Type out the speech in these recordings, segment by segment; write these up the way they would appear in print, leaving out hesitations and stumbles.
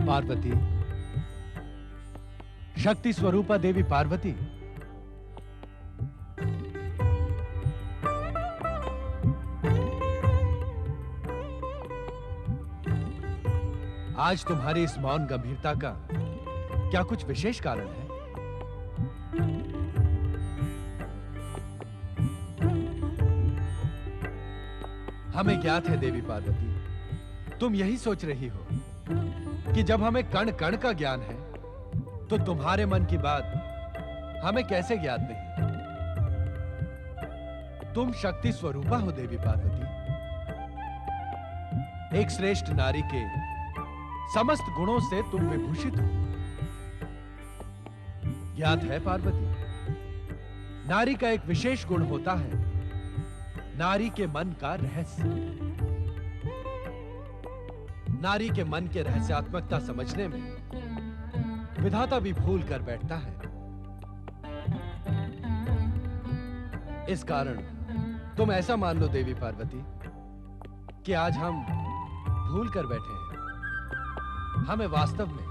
पार्वती, शक्ति स्वरूपा देवी पार्वती, आज तुम्हारी इस मौन गंभीरता का क्या कुछ विशेष कारण है? हमें ज्ञात है देवी पार्वती, तुम यही सोच रही हो कि जब हमें कण कण का ज्ञान है तो तुम्हारे मन की बात हमें कैसे ज्ञात नहीं? तुम शक्ति स्वरूपा हो देवी पार्वती, एक श्रेष्ठ नारी के समस्त गुणों से तुम विभूषित हो। ज्ञात है पार्वती, नारी का एक विशेष गुण होता है, नारी के मन का रहस्य। नारी के मन के रहस्यात्मकता समझने में विधाता भी भूल कर बैठता है। इस कारण तुम ऐसा मान लो देवी पार्वती कि आज हम भूल कर बैठे हैं। हमें वास्तव में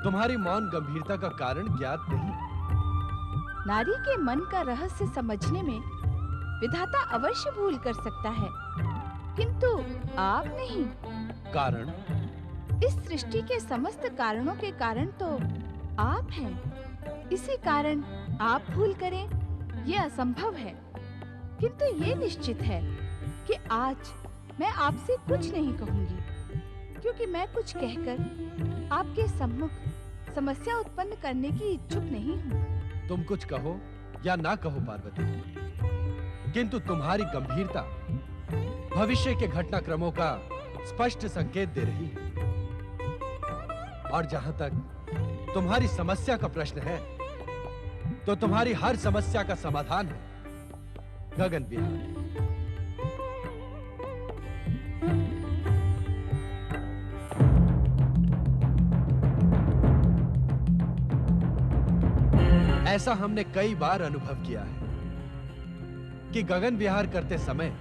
तुम्हारी मौन गंभीरता का कारण ज्ञात नहीं। नारी के मन का रहस्य समझने में विधाता अवश्य भूल कर सकता है, किंतु आप नहीं। कारण? इस सृष्टि के समस्त कारणों के कारण तो आप हैं। इसी कारण आप भूल करें, यह असंभव है। किंतु ये निश्चित है कि आज मैं आपसे कुछ नहीं कहूंगी, क्योंकि मैं कुछ कहकर आपके सम्मुख समस्या उत्पन्न करने की इच्छुक नहीं हूँ। तुम कुछ कहो या ना कहो पार्वती, किंतु तुम्हारी गंभीरता भविष्य के घटनाक्रमों का स्पष्ट संकेत दे रही है। और जहां तक तुम्हारी समस्या का प्रश्न है, तो तुम्हारी हर समस्या का समाधान है गगन विहार। ऐसा हमने कई बार अनुभव किया है कि गगन विहार करते समय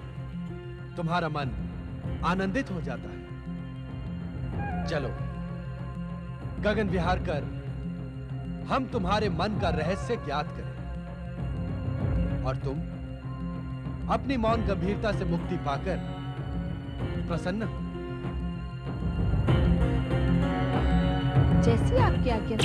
तुम्हारा मन आनंदित हो जाता है। चलो गगन विहार कर हम तुम्हारे मन का रहस्य ज्ञात करें और तुम अपनी मौन गंभीरता से मुक्ति पाकर प्रसन्न हो। जैसी आपकी आज्ञा।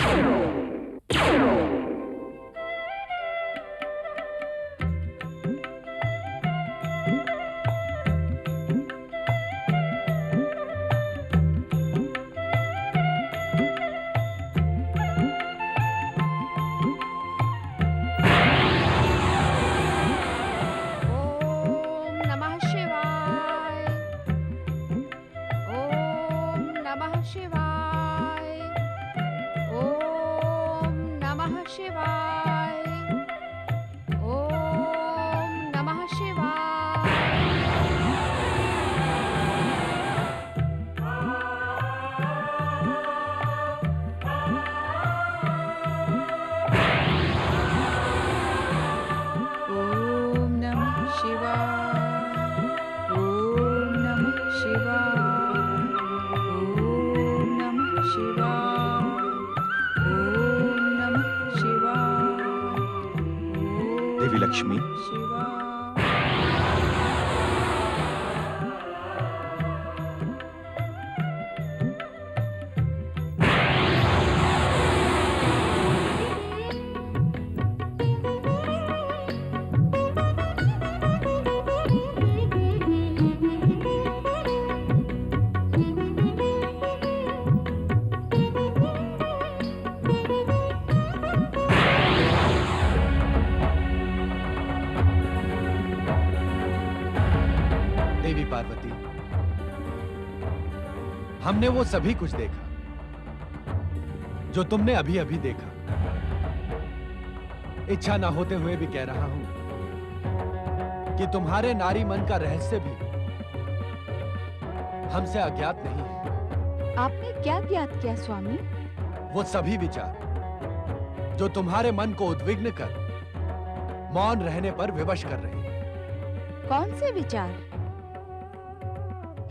देवी लक्ष्मी, पार्वती, हमने वो सभी कुछ देखा जो तुमने अभी अभी देखा। इच्छा ना होते हुए भी कह रहा हूं कि तुम्हारे नारी मन का रहस्य भी हमसे अज्ञात नहीं है। आपने क्या ज्ञात किया स्वामी? वो सभी विचार जो तुम्हारे मन को उद्विग्न कर मौन रहने पर विवश कर रहे हैं। कौन से विचार?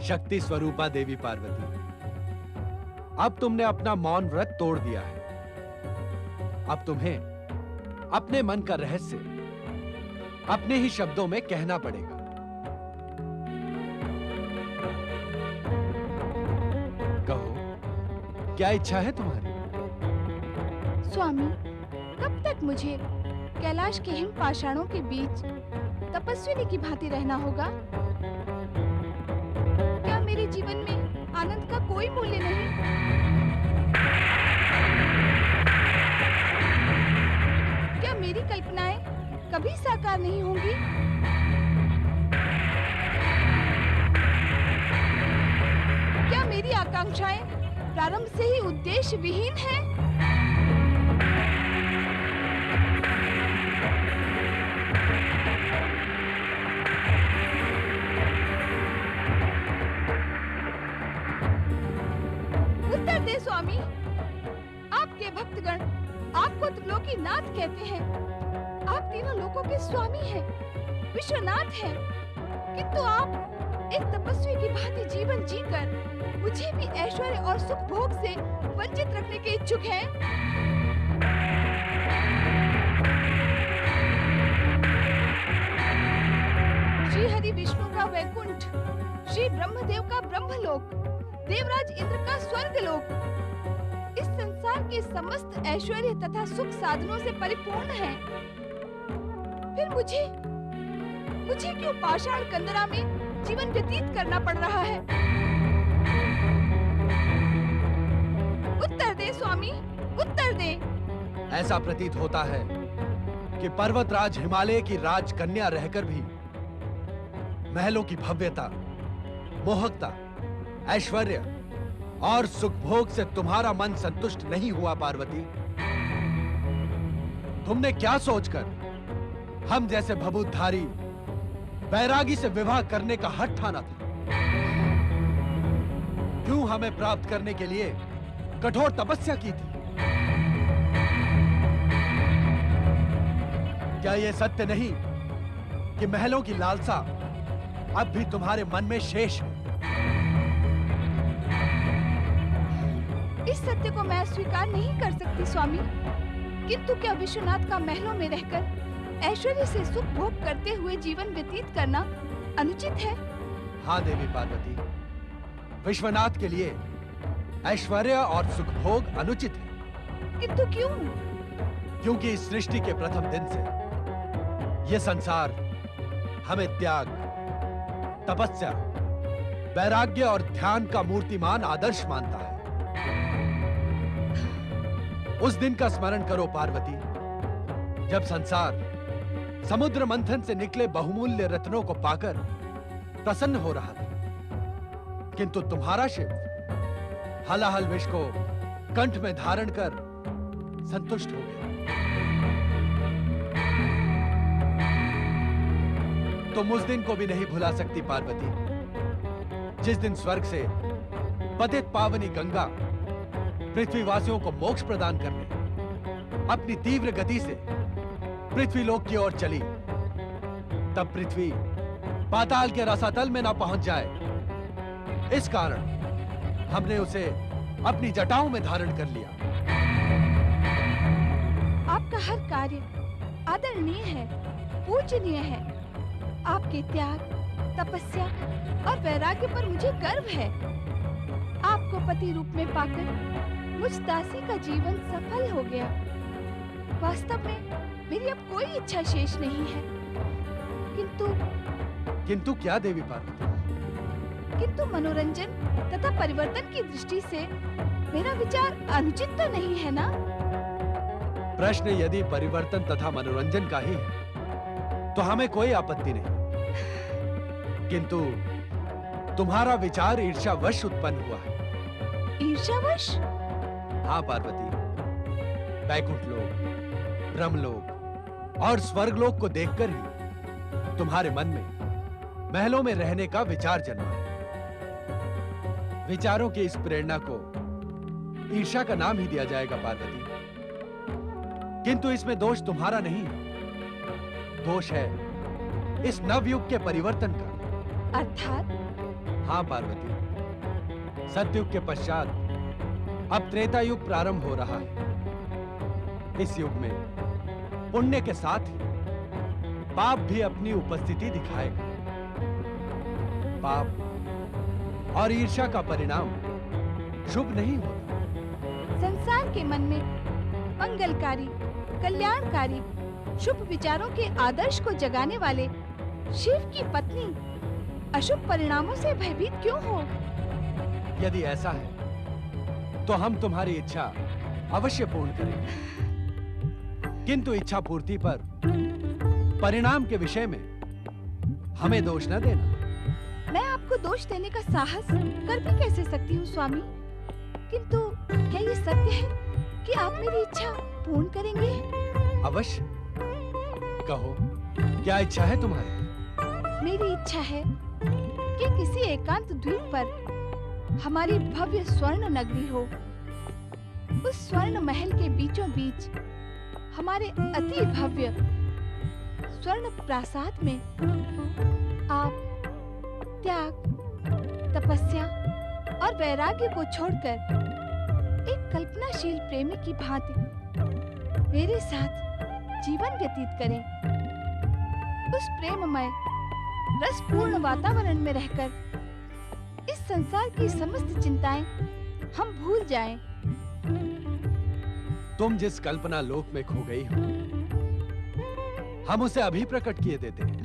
शक्ति स्वरूपा देवी पार्वती, अब तुमने अपना मौन व्रत तोड़ दिया है। अब तुम्हें अपने मन का रहस्य अपने ही शब्दों में कहना पड़ेगा। कहो, क्या इच्छा है तुम्हारी? स्वामी, कब तक मुझे कैलाश के हिम पाषाणों के बीच तपस्विनी की भांति रहना होगा? क्या मेरे जीवन में आनंद का कोई मूल्य नहीं? क्या मेरी कल्पनाएं कभी साकार नहीं होंगी? क्या मेरी आकांक्षाएं प्रारंभ से ही उद्देश्य विहीन हैं? उत्तर दे स्वामी। आपके भक्तगण आपको त्रिलोकीनाथ कहते हैं। आप तीनों लोकों के स्वामी हैं, विश्वनाथ हैं। किंतु आप एक तपस्वी की भांति जीवन जीकर मुझे भी ऐश्वर्य और सुख भोग से वंचित रखने के इच्छुक हैं। श्री हरि विष्णु का वैकुंठ, श्री ब्रह्मदेव का ब्रह्मलोक, देवराज इंद्र का स्वर्गलोक, इस संसार के समस्त ऐश्वर्य तथा सुख साधनों से परिपूर्ण है। फिर मुझे क्यों पाषाण कंदरा में जीवन व्यतीत करना पड़ रहा है? उत्तर दे स्वामी, उत्तर दे। ऐसा प्रतीत होता है कि पर्वतराज हिमालय की राजकन्या रहकर भी महलों की भव्यता, मोहकता, ऐश्वर्य और सुख भोग से तुम्हारा मन संतुष्ट नहीं हुआ पार्वती। तुमने क्या सोचकर हम जैसे भभूतधारी बैरागी से विवाह करने का हठ ठाना था? क्यों हमें प्राप्त करने के लिए कठोर तपस्या की थी? क्या यह सत्य नहीं कि महलों की लालसा अब भी तुम्हारे मन में शेष है? इस सत्य को मैं स्वीकार नहीं कर सकती स्वामी, किंतु क्या विश्वनाथ का महलों में रहकर ऐश्वर्य से सुख भोग करते हुए जीवन व्यतीत करना अनुचित है? हाँ देवी पार्वती, विश्वनाथ के लिए ऐश्वर्य और सुख भोग अनुचित है। किंतु क्यों? क्योंकि इस सृष्टि के प्रथम दिन से यह संसार हमें त्याग, तपस्या, वैराग्य और ध्यान का मूर्तिमान आदर्श मानता है। उस दिन का स्मरण करो पार्वती, जब संसार समुद्र मंथन से निकले बहुमूल्य रत्नों को पाकर प्रसन्न हो रहा था, किंतु तुम्हारा शिव हलाहल विष को कंठ में धारण कर संतुष्ट हो गया। तुम उस दिन को भी नहीं भुला सकती पार्वती, जिस दिन स्वर्ग से पतित पावनी गंगा पृथ्वीवासियों को मोक्ष प्रदान करने अपनी तीव्र गति से पृथ्वीलोक की ओर चली। तब पृथ्वी पाताल के रसातल में ना पहुंच जाए, इस कारण हमने उसे अपनी जटाओं में धारण कर लिया। आपका हर कार्य आदरणीय है, पूजनीय है। आपके त्याग, तपस्या और वैराग्य पर मुझे गर्व है। आपको पति रूप में पाकर मुझ दासी का जीवन सफल हो गया। वास्तव में मेरी अब कोई इच्छा शेष नहीं है। किंतु क्या देवी पार्वती? किंतु मनोरंजन तथा परिवर्तन की दृष्टि से मेरा विचार अनुचित तो नहीं है ना? प्रश्न यदि परिवर्तन तथा मनोरंजन का ही है तो हमें कोई आपत्ति नहीं, किंतु तुम्हारा विचार ईर्ष्यावश उत्पन्न हुआ है। ईर्ष्यावश? हाँ पार्वती, वैकुंठ लोक, ब्रह्मलोक और स्वर्गलोक को देखकर ही तुम्हारे मन में महलों में रहने का विचार जन्मा है। विचारों की इस प्रेरणा को ईर्ष्या का नाम ही दिया जाएगा पार्वती, किंतु इसमें दोष तुम्हारा नहीं है, दोष है इस नवयुग के परिवर्तन का। अर्थात? हाँ पार्वती, सतयुग के पश्चात अब त्रेता युग प्रारंभ हो रहा है। इस युग में पुण्य के साथ ही पाप भी अपनी उपस्थिति दिखाएगा। पाप और ईर्ष्या का परिणाम शुभ नहीं होता। संसार के मन में मंगलकारी, कल्याणकारी, शुभ विचारों के आदर्श को जगाने वाले शिव की पत्नी अशुभ परिणामों से भयभीत क्यों हो? यदि ऐसा है तो हम तुम्हारी इच्छा अवश्य पूर्ण करेंगे, किंतु इच्छा पूर्ति पर परिणाम के विषय में हमें दोष न देना। मैं आपको दोष देने का साहस कर भी कैसे सकती हूँ स्वामी? किंतु क्या ये सत्य है कि आप मेरी इच्छा पूर्ण करेंगे? अवश्य। कहो, क्या इच्छा है तुम्हारी? मेरी इच्छा है कि किसी एकांत द्वीप पर हमारी भव्य स्वर्ण नगरी हो। उस स्वर्ण महल के बीचों बीच हमारे अति भव्य स्वर्ण प्रासाद में आप त्याग, तपस्या और वैराग्य को छोड़कर एक कल्पनाशील प्रेमी की भांति मेरे साथ जीवन व्यतीत करें। उस प्रेममय रसपूर्ण वातावरण में रहकर इस संसार की समस्त चिंताएं हम भूल जाएं। तुम जिस कल्पना लोक में खो गई हो, हम उसे अभी प्रकट किए देते हैं।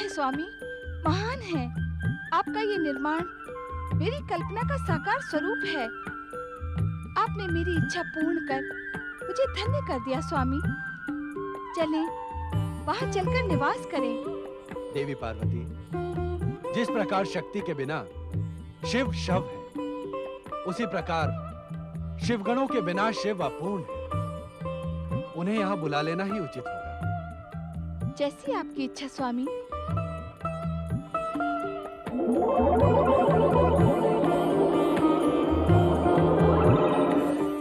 स्वामी, महान है। आपका ये निर्माण मेरी कल्पना का साकार स्वरूप है। आपने मेरी इच्छा पूर्ण कर मुझे धन्य कर दिया स्वामी। चलें, वहां चलकर निवास करें। देवी पार्वती, जिस प्रकार शक्ति के बिना शिव शव है, उसी प्रकार शिवगणों के बिना शिव अपूर्ण है। उन्हें यहाँ बुला लेना ही उचित होगा। जैसी आपकी इच्छा स्वामी।